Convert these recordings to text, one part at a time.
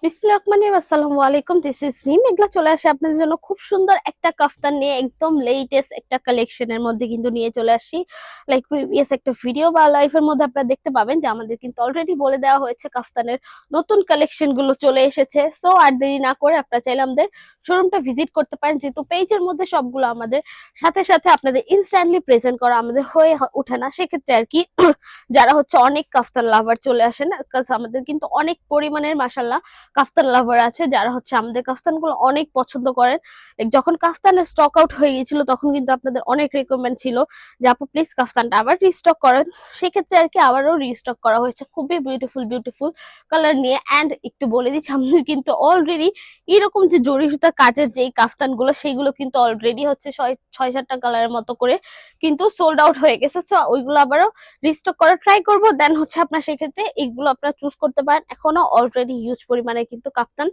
বিসমিল্লাহির রহমানির রহিম। আসসালামু আলাইকুম, দিস ইজ মিম। এগুলা চলে আসে আপনাদের জন্য খুব সুন্দর একটা কাফতান নিয়ে, একদম লেটেস্ট একটা কালেকশনের মধ্যে কিন্তু নিয়ে চলে আসি। লাইক প্রিভিয়াস একটা ভিডিও বা লাইভের মধ্যে আপনারা দেখতে পাবেন যে আমাদের কিন্তু অলরেডি বলে দেওয়া হয়েছে কাফতানের নতুন কালেকশন গুলো চলে এসেছে। সো আর দেরি না করে আপনারা চাইলে আমাদের শোরুমটা ভিজিট করতে পারেন, যেহেতু পেজের মধ্যে সবগুলো আমাদের সাথে সাথে আপনাদের ইনস্ট্যান্টলি প্রেজেন্ট করা আমাদের হয়ে ওঠে না, সেক্ষেত্রে আর কি যারা হচ্ছে অনেক কাফতান লাভার চলে আসেন, আমাদের কিন্তু অনেক পরিমাণের মাশাল্লাহ কাফতান লাভার আছে যারা হচ্ছে আমাদের কাফতানগুলো অনেক পছন্দ করেন। যখন কাফতানের স্টক আউট হয়ে গিয়েছিল তখন কিন্তু আপনাদের অনেক রিকোয়ারমেন্ট ছিল যে আপু প্লিজ কাফতানটা আবার রিস্টক করেন। সেক্ষেত্রে আর কি আবারও রিস্টক করা হয়েছে খুবই বিউটিফুল বিউটিফুল কালার নিয়ে। অ্যান্ড একটু বলে দিচ্ছি, আমাদের কিন্তু অলরেডি এরকম যে জরি সুতা কাজের যে কাফতানগুলো সেইগুলো কিন্তু অলরেডি হচ্ছে ছয় ছয় সাতটা কালারের মতো করে কিন্তু সোল্ড আউট হয়ে গেছে। সো ওইগুলো আবারও রিস্টক করার ট্রাই করবো। দেন হচ্ছে আপনার সেক্ষেত্রে এইগুলো আপনারা চুজ করতে পারেন। এখনো অলরেডি হিউজ পরিমাণে কিন্তু কাপ্তান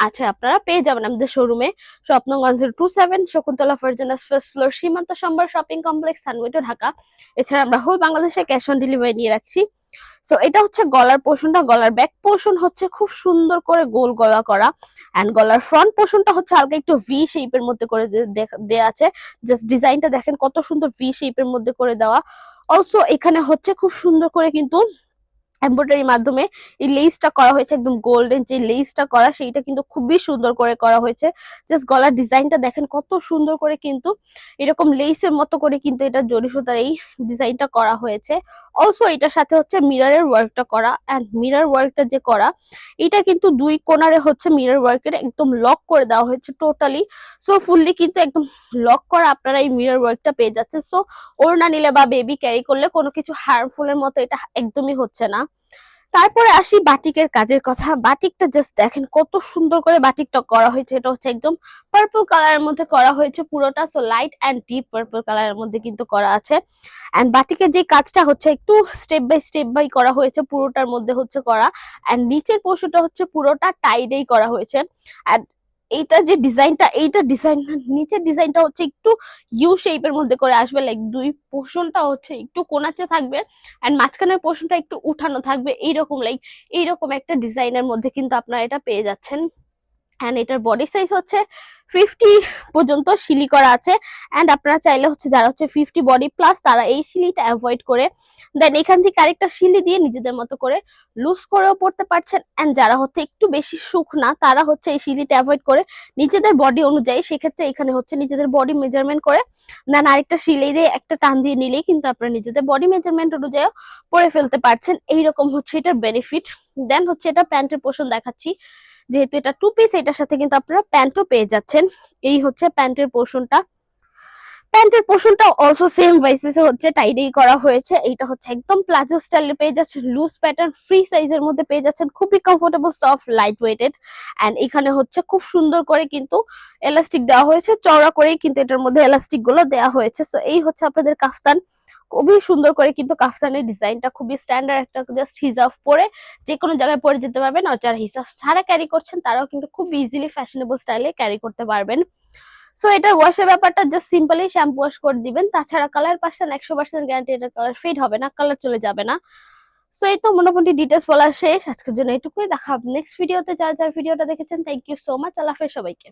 আছে, আপনারা পেয়ে যাবেন আমাদের শোরুমে। স্বপ্নগঞ্জ 027 শকুন্তলা ফারজানাস ফার্স্ট ফ্লোর, সীমান্ত সম্বর শপিং কমপ্লেক্স, থানওয়েটো, ঢাকা। এছাড়া আমরা হোল বাংলাদেশে ক্যাশ অন ডেলিভারি নিয়ে রাখছি। সো এটা হচ্ছে গলার পোর্শনটা। গলার ব্যাক পোর্শন হচ্ছে খুব সুন্দর করে গোল গলা করা, এন্ড গলার ফ্রন্ট পোর্শনটা হচ্ছে হালকা একটু ভি শেপের মধ্যে করে দেয়া আছে। জাস্ট ডিজাইনটা দেখেন কত সুন্দর ভি শেপের মধ্যে করে দেওয়া। অলসো এখানে হচ্ছে খুব সুন্দর করে কিন্তু এমব্রয়ডারির মাধ্যমে এই লেসটা করা হয়েছে, একদম গোল্ডেন যে লেসটা করা সেইটা কিন্তু খুবই সুন্দর করে করা হয়েছে। জাস্ট গলার ডিজাইনটা দেখেন কত সুন্দর করে কিন্তু এরকম লেসের মতো করে কিন্তু এটা জরি সুতার এই ডিজাইনটা করা হয়েছে। অলসো এটার সাথে হচ্ছে মিররের ওয়ার্কটা করা, এন্ড মিরর ওয়ার্কটা যে করা এটা কিন্তু দুই কোণারে হচ্ছে মিরর ওয়ার্কের একদম লক করে দেওয়া হয়েছে টোটালি। সো ফুললি কিন্তু একদম লক করা আপনারা এই মিরর ওয়ার্কটা পেয়ে যাচ্ছেন। সো ওড়না নিলে বা বেবি ক্যারি করলে কোনো কিছু হার্মফুলের মতো এটা একদমই হচ্ছে না। তারপরে আসি বাটিকের কাজের কথা। বাটিকটা জাস্ট দেখেন কত সুন্দর করে বাটিকটা করা হয়েছে। এটা হচ্ছে একদম পার্পল কালারের মধ্যে করা হয়েছে পুরোটা। So light and deep purple কালারের মধ্যে কিন্তু করা আছে। এন্ড বাটিকের যে কাজটা হচ্ছে একটু স্টেপ বাই করা হয়েছে, পুরোটার মধ্যে হচ্ছে করা। এন্ড নিচের পোর্শনটা হচ্ছে পুরোটা টাইডেই করা হয়েছে। এন্ড এইটা যে ডিজাইনটা, এইটা ডিজাইন নিচের ডিজাইনটা হচ্ছে একটু ইউ শেপের মধ্যে করে আসবে। লাইক দুই পোর্শনটা হচ্ছে একটু কোনাচে থাকবে, এন্ড মাঝখানের পোর্শনটা একটু উঠানো থাকবে, এইরকম লাইক এইরকম একটা ডিজাইনের মধ্যে কিন্তু আপনারা এটা পেয়ে যাচ্ছেন। এন্ড এটার বডি সাইজ হচ্ছে 50 পর্যন্ত সিলি করা আছে। এন্ড আপনারা চাইলে হচ্ছে যারা হচ্ছে 50 বডি প্লাস তারা এই সিলিটা অ্যাভয়েড করে দেন এখান থেকে আরেকটা সিলি দিয়ে নিজেদের মতো করে লুজ করেও পড়তে পারছেন। এন্ড যারা হচ্ছে একটু বেশি শুকনা তারা হচ্ছে এই সিলিটা অ্যাভয়েড করে নিজেদের বডি অনুযায়ী সেক্ষেত্রে এখানে হচ্ছে নিজেদের বডি মেজারমেন্ট করে দেন আরেকটা সিলি দিয়ে একটা টান দিয়ে নিলেই কিন্তু আপনারা নিজেদের বডি মেজারমেন্ট অনুযায়ী পরে ফেলতে পারছেন। এইরকম হচ্ছে এটার বেনিফিট। দেন হচ্ছে এটা প্যান্টের পোর্শন দেখাচ্ছি। যেহেতু এটা টু পিস, এটার সাথে কিন্তু আপনারা প্যান্টও পেয়ে যাচ্ছেন। এই হচ্ছে প্যান্টের পোর্শনটা। প্যান্টের পোর্শনটা অলসো সেম ভাইসেসে হচ্ছে টাইডেই করা হয়েছে। এইটা হচ্ছে একদম প্লাজো স্টাইলে পেয়ে যাচ্ছেন, লুজ প্যাটার্ন ফ্রি সাইজের মধ্যে পেয়ে যাচ্ছেন, খুবই comfortable soft light weighted. And এখানে হচ্ছে খুব সুন্দর করে কিন্তু এলাস্টিক দেওয়া হয়েছে, চওড়া করেই কিন্তু এটার মধ্যে এলাস্টিক গুলো দেওয়া হয়েছে। সো এই হচ্ছে আপনাদের কাফতান। খুবই সুন্দর করে কিন্তু কাফতানের ডিজাইনটা, খুবই স্ট্যান্ডার্ড একটা, জাস্ট হিজাব পরে যে কোনো জায়গায় পরে যেতে পারবেন। আর যারা হিজাব ছাড়া ক্যারি করছেন তারাও কিন্তু খুব ইজিলি ফ্যাশনেবল স্টাইলে ক্যারি করতে পারবেন। সো এটা ওয়াশের ব্যাপারটা জাস্ট সিম্পলি শ্যাম্পু ওয়াশ করে দিবেন। তাছাড়া কালার পাচ্ছেন 100% গ্যারান্টি, এটা কালার ফেড হবে না, কালার চলে যাবে না। সো এই তো মোটামুটি ডিটেলস বলা শেষ আজকের জন্য। এটুকুই, দেখা হবে নেক্সট ভিডিওতে। যারা যারা ভিডিওটা দেখেছেন থ্যাংক ইউ সো মাচ। আল্লাহ হাফেজ সবাইকে।